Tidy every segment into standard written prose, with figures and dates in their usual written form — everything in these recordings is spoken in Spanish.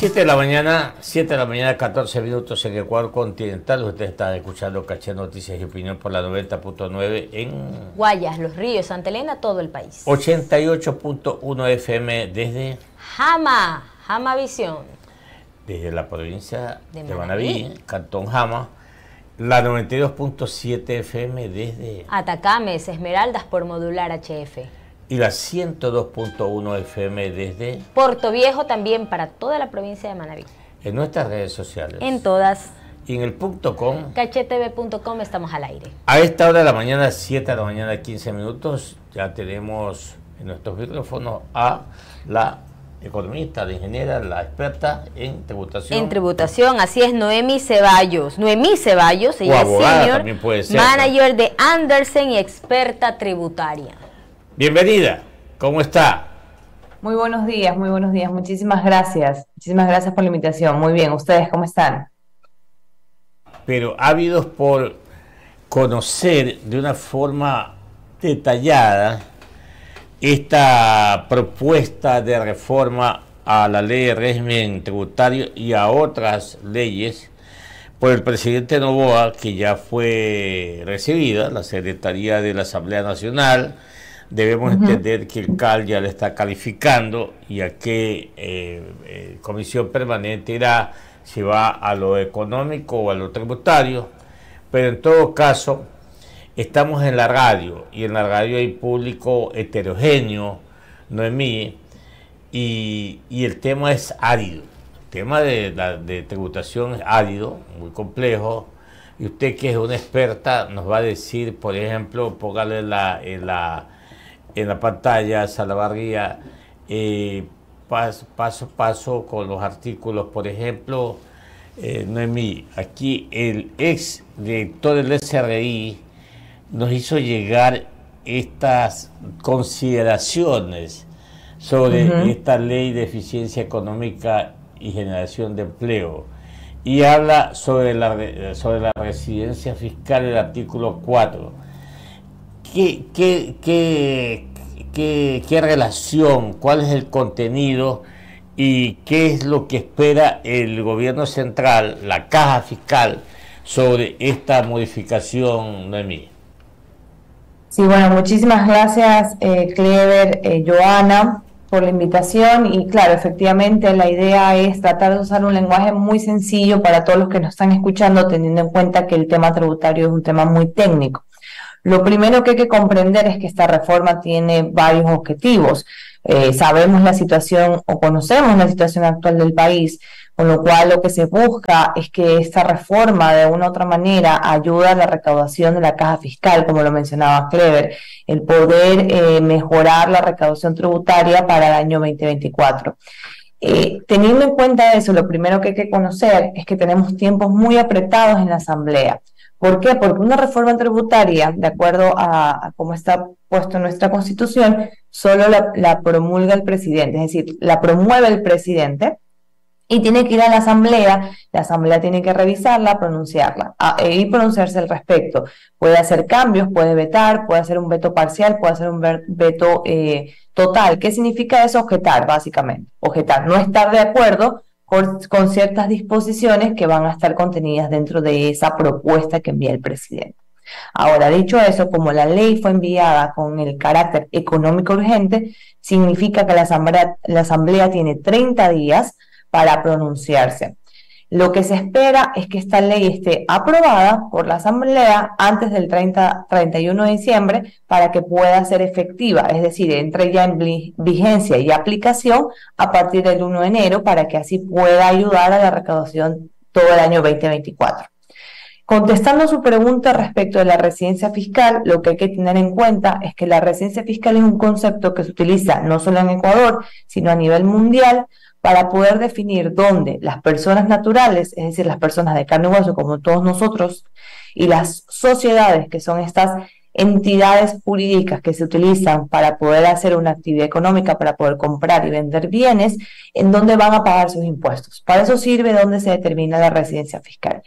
7 de la mañana, 14 minutos en Ecuador continental. Ustedes están escuchando Caché Noticias y Opinión por la 90.9 en Guayas, Los Ríos, Santa Elena, todo el país. 88.1 FM desde Jama Visión. Desde la provincia de Manabí, Cantón Jama. La 92.7 FM desde Atacames, Esmeraldas por Modular HF. Y la 102.1 FM desde Puerto Viejo, también para toda la provincia de Manabí. En nuestras redes sociales. En todas. Y en el .com. Cachetv.com estamos al aire. A esta hora de la mañana, 7 de la mañana, 15 minutos, ya tenemos en nuestros micrófonos a la economista, la ingeniera, la experta en tributación. En tributación, así es, Noemí Ceballos. Noemí Ceballos, ella es senior manager de Andersen y experta tributaria. Bienvenida, ¿cómo está? Muy buenos días, muchísimas gracias por la invitación. Muy bien, ¿ustedes cómo están? Pero ávidos por conocer de una forma detallada esta propuesta de reforma a la ley de régimen tributario y a otras leyes por el presidente Noboa, que ya fue recibida, la Secretaría de la Asamblea Nacional. Debemos entender que el CAL ya le está calificando y a qué comisión permanente irá, si va a lo económico o a lo tributario. Pero en todo caso, estamos en la radio y en la radio hay público heterogéneo, Noemí, y el tema es árido. El tema de tributación es árido, muy complejo, y usted, que es una experta, nos va a decir, por ejemplo, póngale en la pantalla, Salavarría, paso a paso con los artículos. Por ejemplo, Noemí, aquí el ex director del SRI nos hizo llegar estas consideraciones sobre esta ley de eficiencia económica y generación de empleo, y habla sobre la residencia fiscal, el artículo 4. ¿Qué relación, cuál es el contenido y qué es lo que espera el gobierno central, la caja fiscal, sobre esta modificación, Noemí? Sí, bueno, muchísimas gracias, Clever, Joana, por la invitación. Y claro, efectivamente la idea es tratar de usar un lenguaje muy sencillo para todos los que nos están escuchando, teniendo en cuenta que el tema tributario es un tema muy técnico. Lo primero que hay que comprender es que esta reforma tiene varios objetivos. Sabemos la situación o conocemos la situación actual del país, con lo cual lo que se busca es que esta reforma de una u otra manera ayude a la recaudación de la caja fiscal, como lo mencionaba Clever, el poder mejorar la recaudación tributaria para el año 2024. Teniendo en cuenta eso, lo primero que hay que conocer es que tenemos tiempos muy apretados en la Asamblea. ¿Por qué? Porque una reforma tributaria, de acuerdo a cómo está puesto en nuestra Constitución, solo la promulga el presidente, es decir, la promueve el presidente y tiene que ir a la Asamblea tiene que revisarla, pronunciarla y pronunciarse al respecto. Puede hacer cambios, puede vetar, puede hacer un veto parcial, puede hacer un veto total. ¿Qué significa eso? Objetar, básicamente. Objetar, no estar de acuerdo con ciertas disposiciones que van a estar contenidas dentro de esa propuesta que envía el presidente. Ahora, dicho eso, como la ley fue enviada con el carácter económico urgente, significa que la Asamblea tiene 30 días para pronunciarse. Lo que se espera es que esta ley esté aprobada por la Asamblea antes del 31 de diciembre para que pueda ser efectiva, es decir, entre ya en vigencia y aplicación a partir del 1 de enero para que así pueda ayudar a la recaudación todo el año 2024. Contestando su pregunta respecto de la residencia fiscal, lo que hay que tener en cuenta es que la residencia fiscal es un concepto que se utiliza no solo en Ecuador, sino a nivel mundial, para poder definir dónde las personas naturales, es decir, las personas de carne y hueso como todos nosotros, y las sociedades, que son estas entidades jurídicas que se utilizan para poder hacer una actividad económica, para poder comprar y vender bienes, en dónde van a pagar sus impuestos. Para eso sirve dónde se determina la residencia fiscal.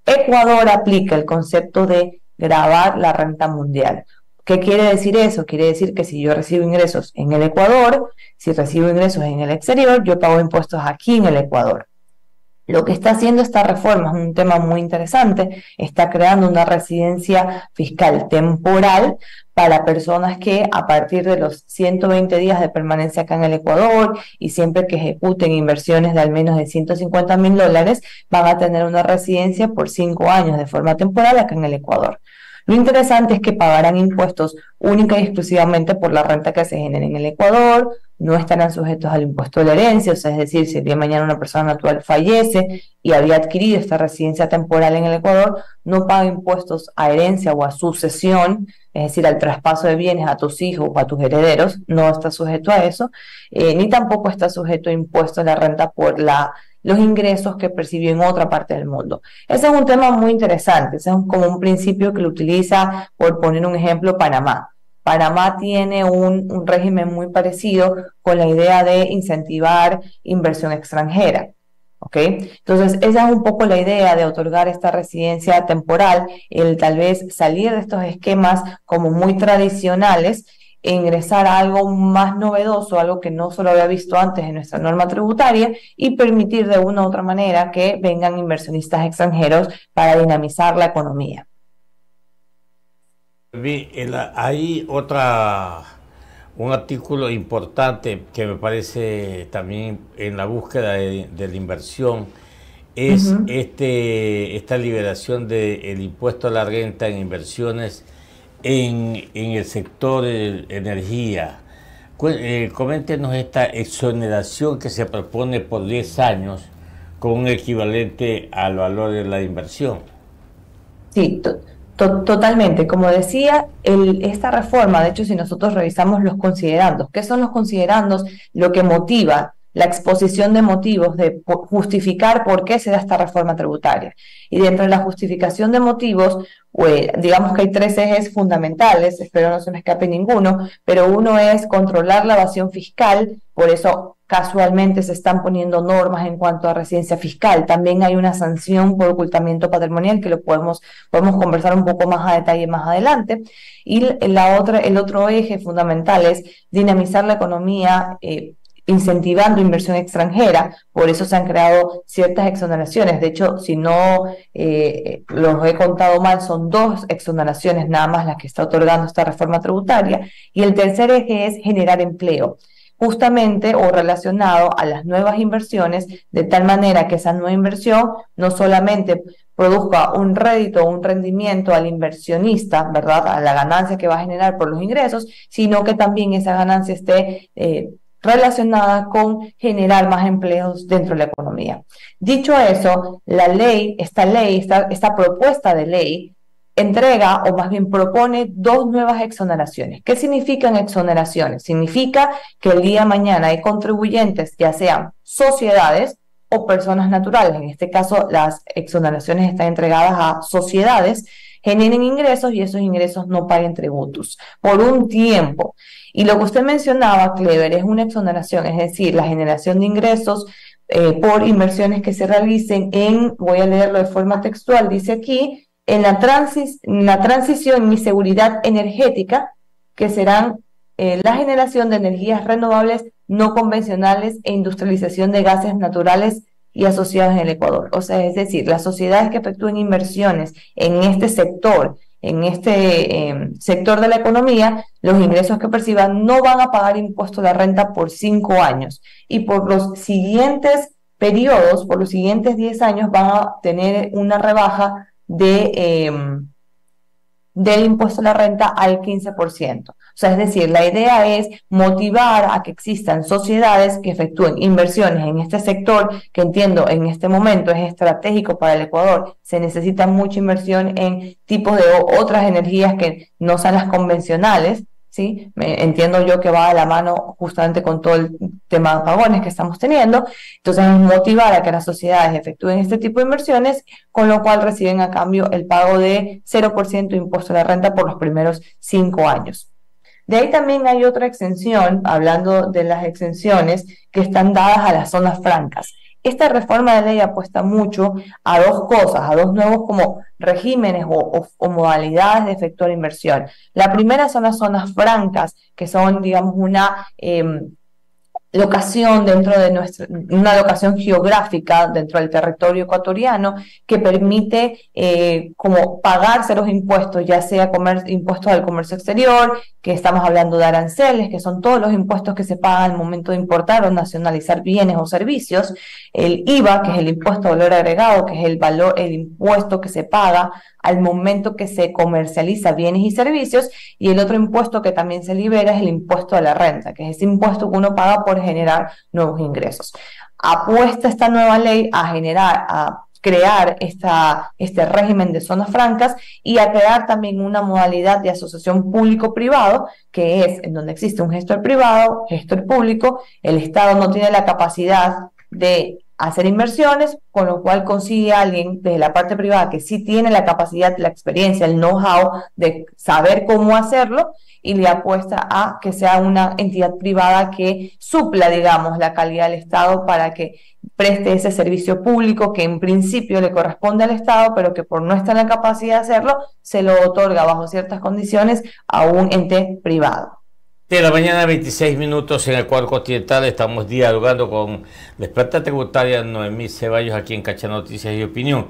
Ecuador aplica el concepto de gravar la renta mundial. ¿Qué quiere decir eso? Quiere decir que si yo recibo ingresos en el Ecuador, si recibo ingresos en el exterior, yo pago impuestos aquí en el Ecuador. Lo que está haciendo esta reforma es un tema muy interesante, está creando una residencia fiscal temporal para personas que a partir de los 120 días de permanencia acá en el Ecuador y siempre que ejecuten inversiones de al menos de $150.000, van a tener una residencia por 5 años de forma temporal acá en el Ecuador. Lo interesante es que pagarán impuestos única y exclusivamente por la renta que se genere en el Ecuador, no estarán sujetos al impuesto de la herencia, o sea, es decir, si el día de mañana una persona natural fallece y había adquirido esta residencia temporal en el Ecuador, no paga impuestos a herencia o a sucesión, es decir, al traspaso de bienes a tus hijos o a tus herederos, no está sujeto a eso, ni tampoco está sujeto a impuestos a la renta por los ingresos que percibió en otra parte del mundo. Ese es un tema muy interesante, ese es como un principio que lo utiliza, por poner un ejemplo, Panamá. Panamá tiene un régimen muy parecido con la idea de incentivar inversión extranjera. ¿Ok? Entonces, esa es un poco la idea de otorgar esta residencia temporal, el tal vez salir de estos esquemas como muy tradicionales e ingresar a algo más novedoso, algo que no se lo había visto antes en nuestra norma tributaria y permitir de una u otra manera que vengan inversionistas extranjeros para dinamizar la economía. Hay un artículo importante que me parece también en la búsqueda de la inversión, es esta liberación del impuesto a la renta en inversiones en el sector de energía. Coméntenos esta exoneración que se propone por 10 años con un equivalente al valor de la inversión. Sí, totalmente. Como decía, esta reforma, de hecho, si nosotros revisamos los considerandos, ¿qué son los considerandos? Lo que motiva la exposición de motivos, de justificar por qué se da esta reforma tributaria. Y dentro de la justificación de motivos, pues, digamos que hay 3 ejes fundamentales, espero no se me escape ninguno, pero uno es controlar la evasión fiscal, por eso casualmente se están poniendo normas en cuanto a residencia fiscal. También hay una sanción por ocultamiento patrimonial que lo podemos conversar un poco más a detalle más adelante. Y el otro eje fundamental es dinamizar la economía, incentivando inversión extranjera, por eso se han creado ciertas exoneraciones. De hecho, si no los he contado mal, son 2 exoneraciones nada más las que está otorgando esta reforma tributaria. Y el tercer eje es generar empleo, justamente o relacionado a las nuevas inversiones, de tal manera que esa nueva inversión no solamente produzca un rédito o un rendimiento al inversionista, ¿verdad?, a la ganancia que va a generar por los ingresos, sino que también esa ganancia esté relacionada con generar más empleos dentro de la economía. Dicho eso, esta propuesta de ley entrega, o más bien propone, 2 nuevas exoneraciones. ¿Qué significan exoneraciones? Significa que el día de mañana hay contribuyentes, ya sean sociedades o personas naturales, en este caso las exoneraciones están entregadas a sociedades, generen ingresos y esos ingresos no paguen tributos por un tiempo. Y lo que usted mencionaba, Clever, es una exoneración, es decir, la generación de ingresos por inversiones que se realicen voy a leerlo de forma textual, dice aquí, en la transición y seguridad energética, que serán la generación de energías renovables no convencionales e industrialización de gases naturales y asociados en el Ecuador. O sea, es decir, las sociedades que efectúen inversiones en este sector de la economía, los ingresos que perciban no van a pagar impuesto a la renta por 5 años. Y por los siguientes periodos, por los siguientes 10 años, van a tener una rebaja del impuesto a la renta al 15%. O sea, es decir, la idea es motivar a que existan sociedades que efectúen inversiones en este sector, que entiendo en este momento es estratégico para el Ecuador. Se necesita mucha inversión en tipos de otras energías que no sean las convencionales, ¿sí? Entiendo yo que va a la mano justamente con todo el tema de apagones que estamos teniendo. Entonces, motivar a que las sociedades efectúen este tipo de inversiones, con lo cual reciben a cambio el pago de 0% de impuesto a la renta por los primeros 5 años. De ahí también hay otra exención, hablando de las exenciones que están dadas a las zonas francas. esta reforma de ley apuesta mucho a dos cosas, a dos nuevos como regímenes o modalidades de efectuar inversión. La primera son las zonas francas, que son, digamos, una locación dentro de una locación geográfica dentro del territorio ecuatoriano que permite como pagarse los impuestos, ya sea impuestos al comercio exterior, que estamos hablando de aranceles, que son todos los impuestos que se pagan al momento de importar o nacionalizar bienes o servicios, el IVA, que es el impuesto de valor agregado, que es el impuesto que se paga al momento que se comercializa bienes y servicios, y el otro impuesto que también se libera es el impuesto a la renta, que es ese impuesto que uno paga por generar nuevos ingresos. Apuesta esta nueva ley a crear este régimen de zonas francas y a crear también una modalidad de asociación público-privado, que es en donde existe un gestor privado, gestor público, el Estado no tiene la capacidad de hacer inversiones, con lo cual consigue a alguien de la parte privada que sí tiene la capacidad, la experiencia, el know-how de saber cómo hacerlo, y le apuesta a que sea una entidad privada que supla, digamos, la calidad del Estado para que preste ese servicio público que en principio le corresponde al Estado, pero que por no estar en la capacidad de hacerlo, se lo otorga bajo ciertas condiciones a un ente privado. De la mañana, 26 minutos en el Ecuador Continental. Estamos dialogando con la experta tributaria Noemí Ceballos aquí en Cacha Noticias y Opinión.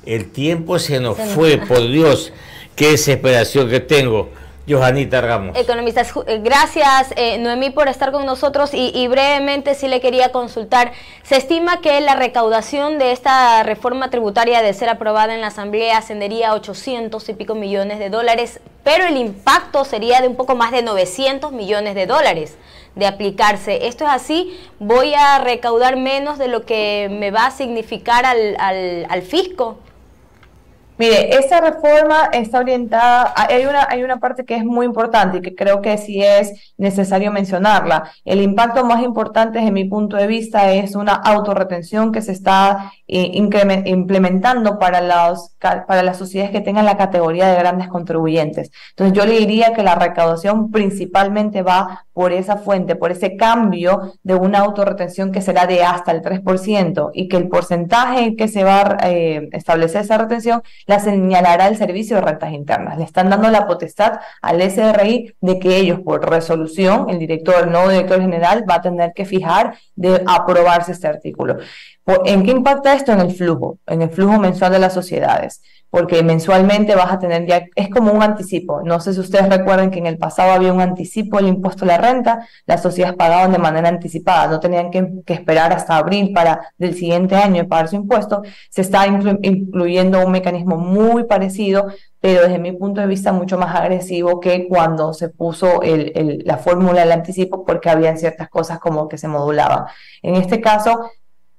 El tiempo se nos fue, por Dios, qué desesperación que tengo. Johanita Ramos. Economistas, gracias Noemí por estar con nosotros y brevemente sí le quería consultar. Se estima que la recaudación de esta reforma tributaria de ser aprobada en la Asamblea ascendería a 800 y pico millones de dólares, pero el impacto sería de un poco más de 900 millones de dólares de aplicarse. ¿Esto es así? ¿Voy a recaudar menos de lo que me va a significar al fisco? Mire, esta reforma está orientada, hay una parte que es muy importante y que creo que sí es necesario mencionarla. El impacto más importante desde mi punto de vista es una autorretención que se está implementando para las sociedades que tengan la categoría de grandes contribuyentes. Entonces yo le diría que la recaudación principalmente va por esa fuente, por ese cambio de una autorretención que será de hasta el 3% y que el porcentaje que se va a establecer esa retención la señalará el Servicio de Rentas Internas. Le están dando la potestad al SRI de que ellos, por resolución, el nuevo director general va a tener que fijar de aprobarse este artículo. ¿En qué impacta esto? En el flujo mensual de las sociedades, porque mensualmente vas a tener ya, es como un anticipo. No sé si ustedes recuerdan que en el pasado había un anticipo del impuesto a la renta, las sociedades pagaban de manera anticipada, no tenían que esperar hasta abril del siguiente año pagar su impuesto. Se está incluyendo un mecanismo muy parecido, pero desde mi punto de vista mucho más agresivo que cuando se puso la fórmula del anticipo, porque habían ciertas cosas como que se modulaban. En este caso,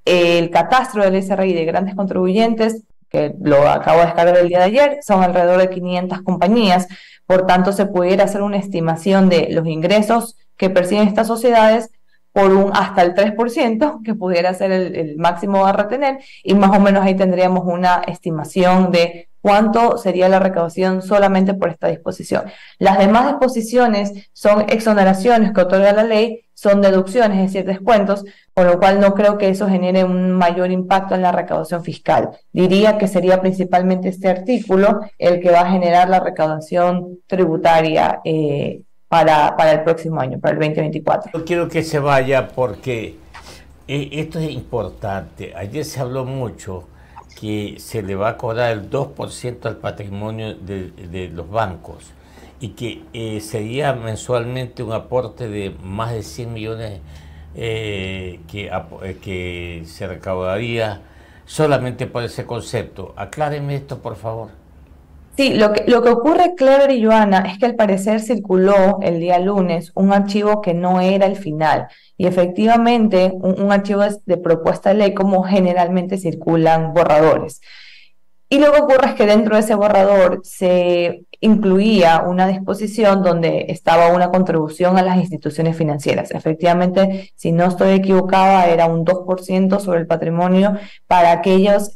el catastro del SRI de grandes contribuyentes, que lo acabo de descargar el día de ayer, son alrededor de 500 compañías, por tanto se pudiera hacer una estimación de los ingresos que perciben estas sociedades por hasta el 3%, que pudiera ser el máximo a retener, y más o menos ahí tendríamos una estimación de cuánto sería la recaudación solamente por esta disposición. Las demás disposiciones son exoneraciones que otorga la ley, son deducciones, es decir, descuentos, con lo cual no creo que eso genere un mayor impacto en la recaudación fiscal. Diría que sería principalmente este artículo el que va a generar la recaudación tributaria para el próximo año, para el 2024. Yo quiero que se vaya porque esto es importante. Ayer se habló mucho que se le va a cobrar el 2% al patrimonio de los bancos y que sería mensualmente un aporte de más de 100 millones que se recaudaría solamente por ese concepto. Aclárenme esto, por favor. Sí, lo que ocurre, Clever y Joana, es que al parecer circuló el día lunes un archivo que no era el final. Y efectivamente, un archivo de propuesta de ley, como generalmente circulan borradores. Y lo que ocurre es que dentro de ese borrador se incluía una disposición donde estaba una contribución a las instituciones financieras. Efectivamente, si no estoy equivocada, era un 2% sobre el patrimonio para aquellos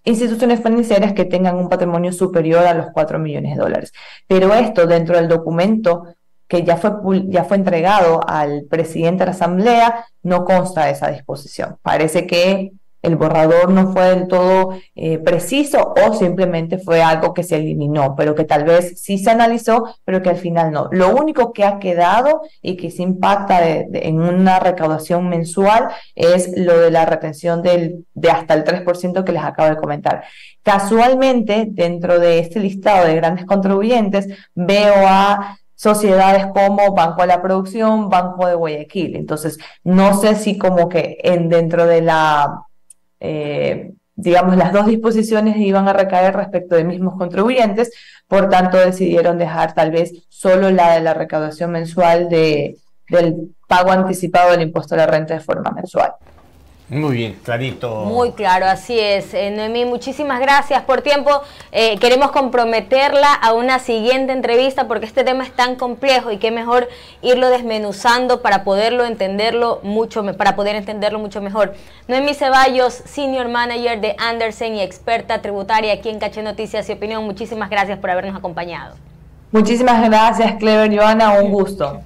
instituciones financieras que tengan un patrimonio superior a los 4 millones de dólares. Pero esto dentro del documento que ya fue entregado al presidente de la Asamblea, no consta esa disposición. Parece que el borrador no fue del todo preciso o simplemente fue algo que se eliminó, pero que tal vez sí se analizó, pero que al final no. Lo único que ha quedado y que se impacta en una recaudación mensual es lo de la retención de hasta el 3% que les acabo de comentar. Casualmente, dentro de este listado de grandes contribuyentes, veo a sociedades como Banco de la Producción, Banco de Guayaquil. Entonces, no sé si como que dentro de la digamos, las dos disposiciones iban a recaer respecto de mismos contribuyentes, por tanto decidieron dejar tal vez solo la de la recaudación mensual del pago anticipado del impuesto a la renta de forma mensual. Muy bien, clarito. Muy claro, así es. Noemí, muchísimas gracias por tiempo. Queremos comprometerla a una siguiente entrevista porque este tema es tan complejo y qué mejor irlo desmenuzando para poderlo entenderlo mucho mejor. Noemí Ceballos, Senior Manager de Andersen y experta tributaria aquí en Caché Noticias y Opinión. Muchísimas gracias por habernos acompañado. Muchísimas gracias, Clever, Joana, un gusto.